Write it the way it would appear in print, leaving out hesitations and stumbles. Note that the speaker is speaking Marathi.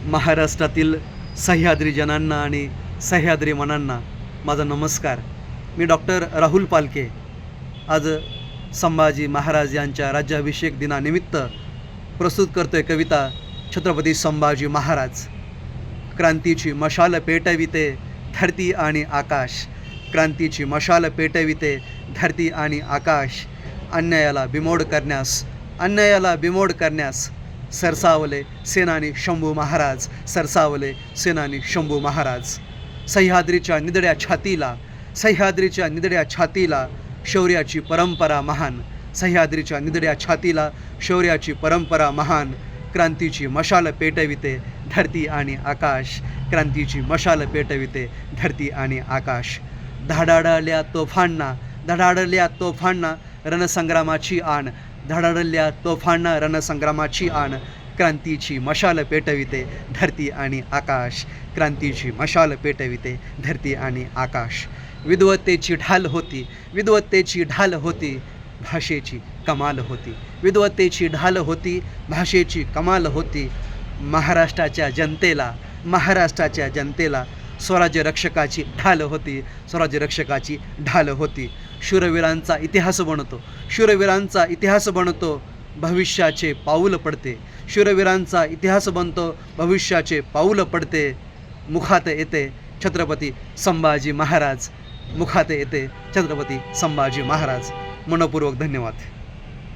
महाराष्ट्रातील सह्याद्री जनांना आणि सह्याद्री मनांना माझा नमस्कार. मी डॉक्टर राहुल पालके आज संभाजी महाराज यांच्या राज्याभिषेक दिनानिमित्त प्रस्तुत करतोय कविता छत्रपती संभाजी महाराज. क्रांतीची मशाल पेटविते धरती आणि आकाश, क्रांतीची मशाल पेटविते धरती आणि आकाश. अन्यायाला बिमोड करण्यास सरसावले सेनानी शंभू महाराज, सरसावले सेनानी शंभू महाराज. सह्याद्रीच्या निदड्या छातीला शौर्याची परंपरा महान, सह्याद्रीच्या निदड्या छातीला शौर्याची परंपरा महान. क्रांतीची मशाल पेटविते धरती आणि आकाश, क्रांतीची मशाल पेटविते धरती आणि आकाश. धडाडल्या तोफांना रणसंग्रामाची आण, धडाडल्या तोफांना रणसंग्रामाची आण. क्रांतीची मशाल पेटविते धरती आणि आकाश, क्रांतीची मशाल पेटविते धरती आणि आकाश. विद्वत्तेची ढाल होती भाषेची कमाल होती, विद्वत्तेची ढाल होती भाषेची कमाल होती. महाराष्ट्राच्या जनतेला स्वराज्य रक्षकाची ढाल होती. शूरवीरांचा इतिहास बनतो भविष्याचे पाऊल पडते. मुखात येते छत्रपती संभाजी महाराज. मनपूर्वक धन्यवाद.